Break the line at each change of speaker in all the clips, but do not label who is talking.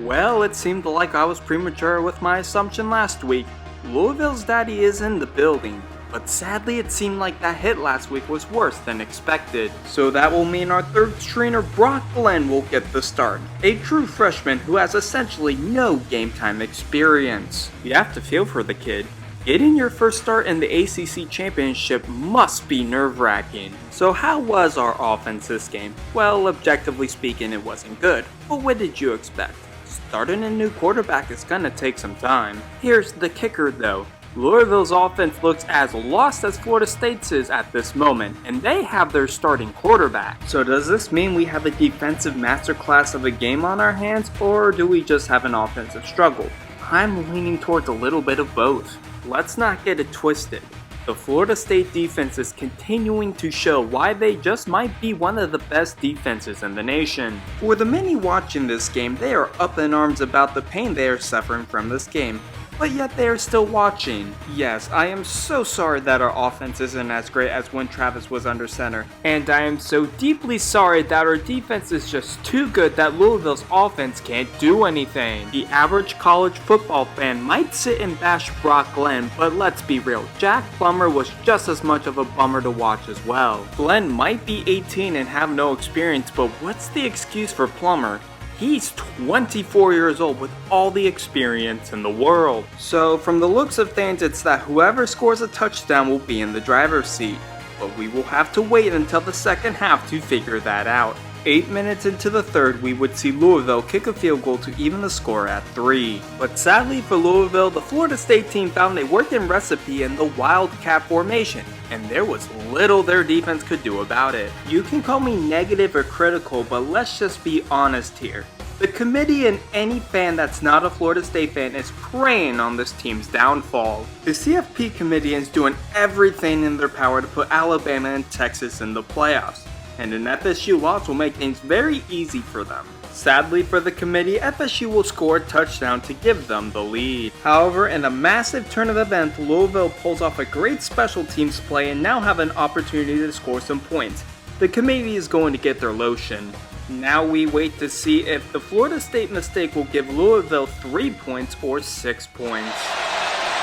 Well, it seemed like I was premature with my assumption last week. Louisville's daddy is in the building, but sadly it seemed like that hit last week was worse than expected. So that will mean our third stringer Brock Glenn will get the start, a true freshman who has essentially no game time experience. You have to feel for the kid. Getting your first start in the ACC Championship must be nerve-wracking. So how was our offense this game? Well, objectively speaking, it wasn't good. But what did you expect? Starting a new quarterback is gonna take some time. Here's the kicker though. Louisville's offense looks as lost as Florida State's is at this moment, and they have their starting quarterback. So does this mean we have a defensive masterclass of a game on our hands, or do we just have an offensive struggle? I'm leaning towards a little bit of both. Let's not get it twisted. The Florida State defense is continuing to show why they just might be one of the best defenses in the nation. For the many watching this game, they are up in arms about the pain they are suffering from this game. But yet they are still watching. Yes, I am so sorry that our offense isn't as great as when Travis was under center. And I am so deeply sorry that our defense is just too good that Louisville's offense can't do anything. The average college football fan might sit and bash Brock Glenn, but let's be real, Jack Plummer was just as much of a bummer to watch as well. Glenn might be 18 and have no experience, but what's the excuse for Plummer? He's 24 years old with all the experience in the world. So from the looks of things, it's that whoever scores a touchdown will be in the driver's seat. But we will have to wait until the second half to figure that out. 8 minutes into the third, we would see Louisville kick a field goal to even the score at 3. But sadly for Louisville, the Florida State team found a working recipe in the Wildcat formation, and there was little their defense could do about it. You can call me negative or critical, but let's just be honest here. The committee and any fan that's not a Florida State fan is preying on this team's downfall. The CFP committee is doing everything in their power to put Alabama and Texas in the playoffs, and an FSU loss will make things very easy for them. Sadly for the committee, FSU will score a touchdown to give them the lead. However, in a massive turn of events, Louisville pulls off a great special teams play and now have an opportunity to score some points. The committee is going to get their lotion. Now we wait to see if the Florida State mistake will give Louisville 3 points or 6 points.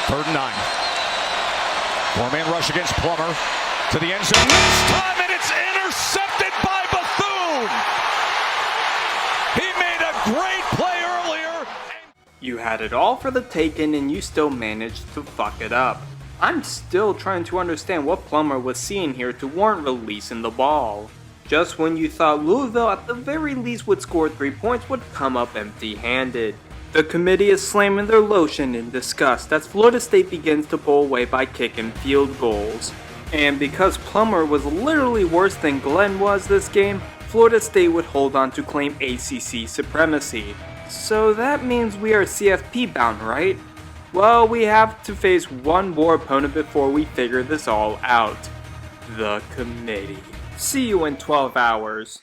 3rd and 9. Four-man rush against Plummer to the end zone. This time, and it's intercepted by Bethune. He made a great play earlier.
You had it all for the taking and you still managed to fuck it up. I'm still trying to understand what Plummer was seeing here to warrant releasing the ball. Just when you thought Louisville at the very least would score 3 points, would come up empty-handed. The committee is slamming their lotion in disgust as Florida State begins to pull away by kicking field goals. And because Plummer was literally worse than Glenn was this game, Florida State would hold on to claim ACC supremacy. So that means we are CFP bound, right? Well, we have to face one more opponent before we figure this all out. The committee. See you in 12 hours.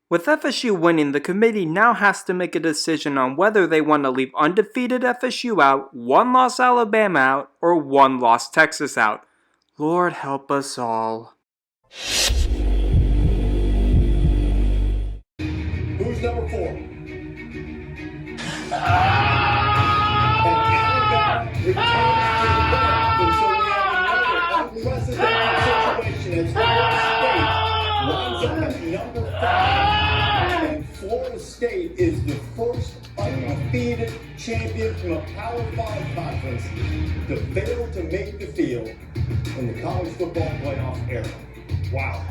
With FSU winning, the committee now has to make a decision on whether they want to leave undefeated FSU out, one-loss Alabama out, or one-loss Texas out. Lord help us all.
Who's number 4? And so we have another unprecedented situation as Florida State winds up at number 5, and Florida State is the first undefeated champion from a Power 5 conference to fail to make the field in the college football playoff era. Wow.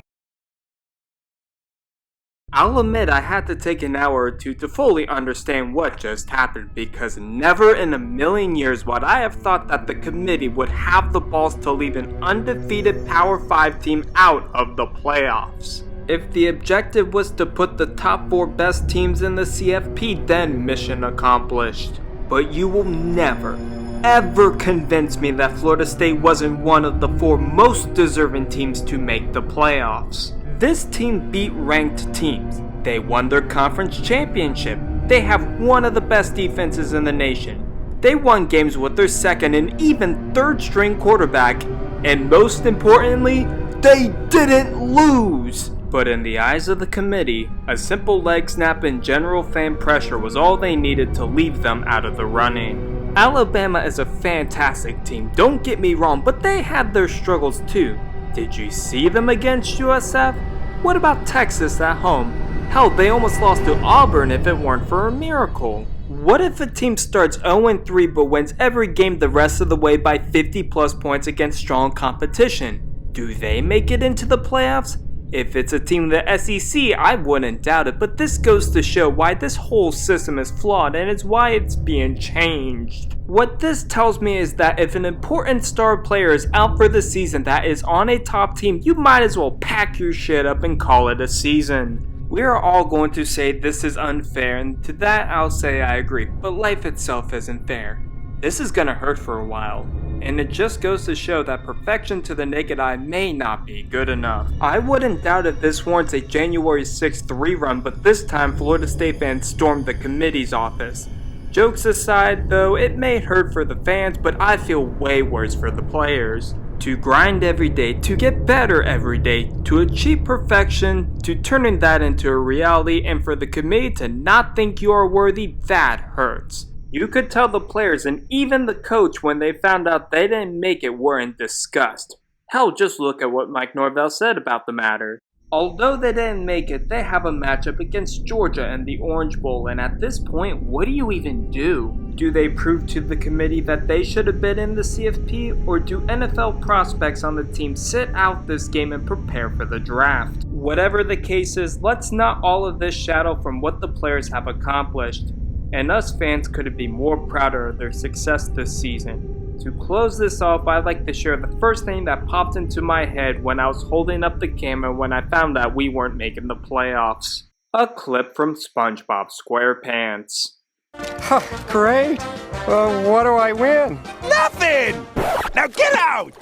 I'll admit I had to take an hour or two to fully understand what just happened, because never in a million years would I have thought that the committee would have the balls to leave an undefeated Power 5 team out of the playoffs. If the objective was to put the top 4 best teams in the CFP, then mission accomplished. But you will never, ever convince me that Florida State wasn't one of the 4 most deserving teams to make the playoffs. This team beat ranked teams. They won their conference championship. They have one of the best defenses in the nation. They won games with their second and even third string quarterback. And most importantly, they didn't lose! But in the eyes of the committee, a simple leg snap and general fan pressure was all they needed to leave them out of the running. Alabama is a fantastic team, don't get me wrong, but they had their struggles too. Did you see them against USF? What about Texas at home? Hell, they almost lost to Auburn if it weren't for a miracle. What if a team starts 0-3 but wins every game the rest of the way by 50 plus points against strong competition? Do they make it into the playoffs? If it's a team in the SEC, I wouldn't doubt it, but this goes to show why this whole system is flawed and it's why it's being changed. What this tells me is that if an important star player is out for the season that is on a top team, you might as well pack your shit up and call it a season. We are all going to say this is unfair, and to that I'll say I agree, but life itself isn't fair. This is gonna hurt for a while, and it just goes to show that perfection to the naked eye may not be good enough. I wouldn't doubt if this warrants a January 6th rerun, but this time Florida State fans stormed the committee's office. Jokes aside though, it may hurt for the fans, but I feel way worse for the players. To grind every day, to get better every day, to achieve perfection, to turning that into a reality, and for the committee to not think you are worthy, that hurts. You could tell the players and even the coach when they found out they didn't make it were in disgust. Hell, just look at what Mike Norvell said about the matter. Although they didn't make it, they have a matchup against Georgia in the Orange Bowl, and at this point, what do you even do? Do they prove to the committee that they should have been in the CFP, or do NFL prospects on the team sit out this game and prepare for the draft? Whatever the case is, let's not all of this shadow from what the players have accomplished. And us fans couldn't be more prouder of their success this season. To close this off, I'd like to share the first thing that popped into my head when I was holding up the camera when I found out we weren't making the playoffs. A clip from SpongeBob SquarePants.
Huh, great. What do I win?
Nothing! Now get out!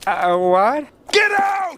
What?
Get out!